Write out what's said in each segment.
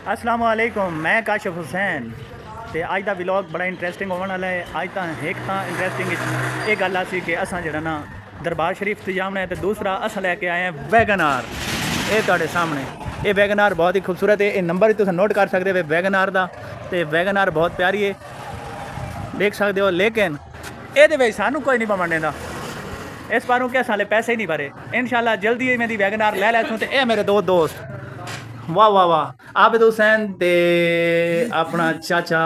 अस्सलाम वालेकुम, मैं काशिफ हुसैन ते अज दा व्लॉग बड़ा इंटरेस्टिंग होने वाला है। अज तो एक तो इंटरेस्टिंग ये गल सी कि असा जो ना दरबार शरीफ से जाना है, तो दूसरा अस लैके आए हैं वैगनार। ये तुहाडे सामने ये वैगनार बहुत ही खूबसूरत है। ये नंबर ही तुम नोट कर सकते हो वैगनार का। तो वैगनार बहुत प्यारी है, देख सकते हो। लेकिन ये सानू कोई नहीं पवन देता, इस बारों के साले पैसे ही नहीं भरे। इंशाल्लाह जल्दी ही मेरी वैगनार ले लैसूँ। तो ये मेरे दो दोस्त, वाह वाह वाह, आबिद हुसैन ते अपना चाचा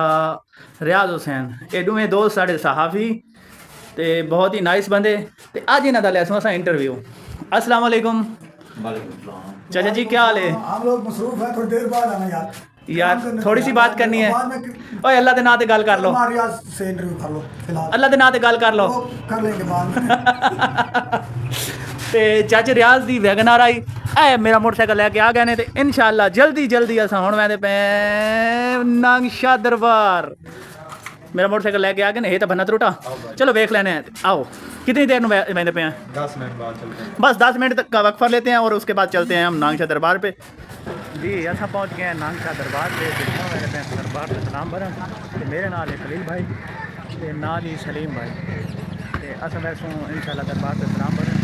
रियाज हुसैन, ये दोवें दोस्त साढ़े सहाफ़ी ते बहुत ही नाइस बंदे। ते अज इन्हों का लैसूँ असा इंटरव्यू। अस्सलाम वालेकुम चाचा जी, क्या हाल है? हम लोग मसरूफ हैं, थोड़ी देर बाद आना यार। यार थोड़ी सी बात करनी है। ओए अल्लाह के नाम ते गल कर लो, से इंटरव्यू कर लो फिलहाल। अल्लाह के नाम ते गल कर लो। वो कर लेंगे बाद में। ते चाचे रियाज दी वैगनार आई ऐ मेरा मोटरसाइकिल लैके आ गए ने। ते इंशाल्लाह जल्दी जल्दी असां हुण वैंदे पे नागशाह दरबार। मेरा मोटरसाइकिल लैके आ गए ने, ये तो बन्ना त्रुटा। चलो वेख लेने हैं। आओ, कितनी देर में वैंदे पे हैं? 10 मिनट बाद चलते हैं। बस 10 मिनट तक का वक्फा लेते हैं और उसके बाद चलते हैं हम नागशाह दरबार पे। जी असा पहुँच गए हैं नागशाह दरबार पे। मेरे पे दरबार से सलाम भरन। मेरे नाल है खलील भाई, ते नाल ही सलीम भाई। ते अस वैसों इंशाल्लाह दरबार से सलाम भरन।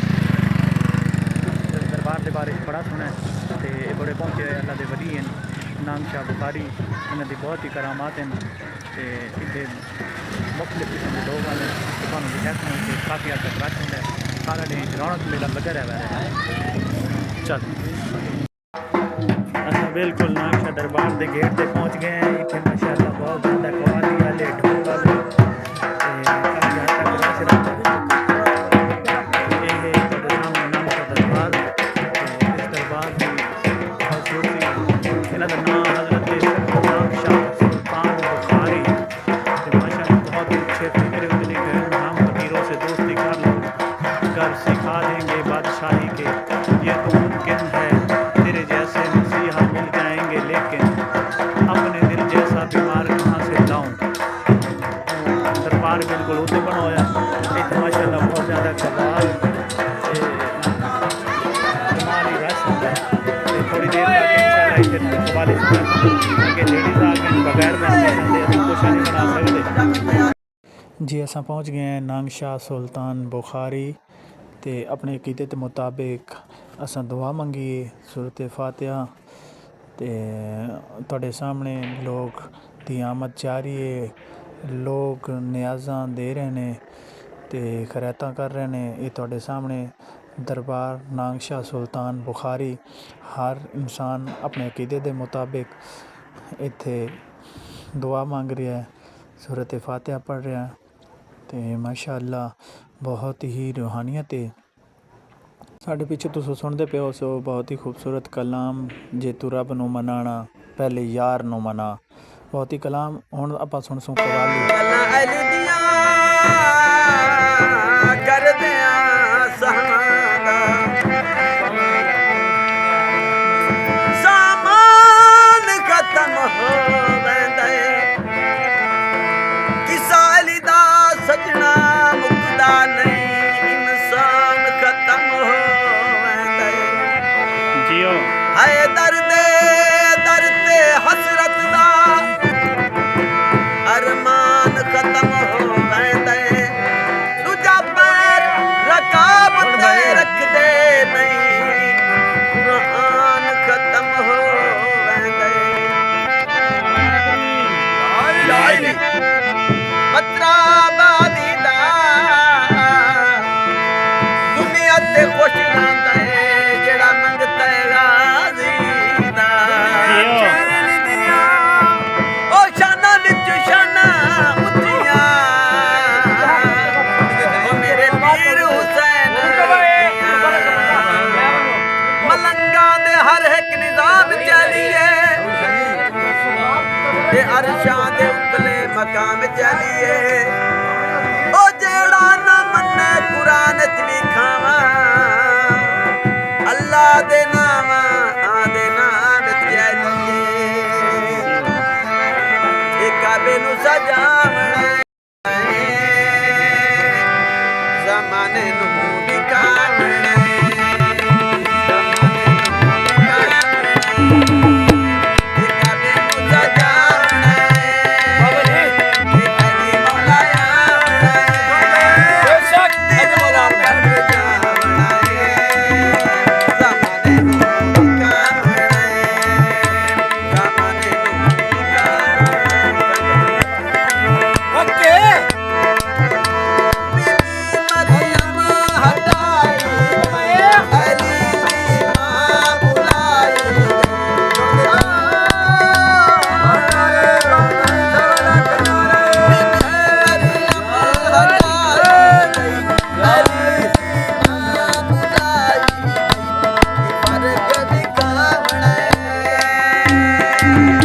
दरबार के बारे बड़ा सुना है। तो ये बड़े पहुँचे अल्लाह के वली हैं, नागशाह बुखारी, इन्हों की बहुत ही करामात हैं। तो इतने मुख्तलिफ किस्म के लोग आए तो तुम दिखाते हैं कि काफ़ी हद तक रश होंगे। सारा दिन रौनक मेला लगा रहा है। चल अच्छा बिल्कुल नागशाह दरबार के गेट पर पहुँच गए हैं। इतने माशाअल्लाह बहुत ज़्यादा कवाली वाले ढोल वाले काफ़ी हद तक रश रहता है। सिखा देंगे बादशाही के, ये तो मुमकिन है तेरे जैसे मसीहा मिल जाएंगे, लेकिन अपने दिल जैसा बीमार कहाँ से लाऊं। दरबार बिल्कुल उसे बनाया इतना माशाअल्लाह बहुत ज़्यादा कमाल कमाल ही रश होता है। थोड़ी देर तक इंशाल्लाह वाले आगे लेडीज आ गए बगैर परमिशन दे अभी कुछ नहीं बना सकते। जी असा पहुँच गए हैं नागशाह सुल्तान बुखारी। तो अपने अकीदे के मुताबिक असा दुआ मंगी सूरत फातिहा। तो तुहाडे सामने लोग दी आमद जारी है, लोग न्याज़ां दे रहे ने ते खैरातां कर रहे ने। ये तुहाडे सामने दरबार नागशाह सुल्तान बुखारी। हर इंसान अपने अकीदे के मुताबिक इत्थे दुआ मंग रहा है, सूरत फातिहा पढ़ रहा है। तो माशाअल्लाह बहुत ही रूहानियत है। साढ़े पीछे तुस सुनते पे हो सो बहुत ही खूबसूरत कलाम, जे तू रब नू मनाना पहले यार नू मना। बहुत ही कलाम हुण आपां सुन सूं कवाली। हाय दर्दे हसरत दा अरमान खत्म हो वैंदे, दूजा पैर रकाब ते रख दे नहीं, कुरान खत्म हो वैंदे। पत्रा बादी दा दुनिया ते खुश रहंदा है जेड़ा मंगता है गाजी दा। ओ शाना विच शाना उच्चियां, ओ मेरे पीर हुसैन मलंगा दे हर एक निजाम चलिए, ते अरशां दे उतले मकाम चलिए। ओ जेड़ा ना मन्ने कुरान च भी खावा अल्लाह दे नाम आदे नाम चलिए, एक काबे नू सजावना ज़माने नू बिकावना। काबे ਵੇ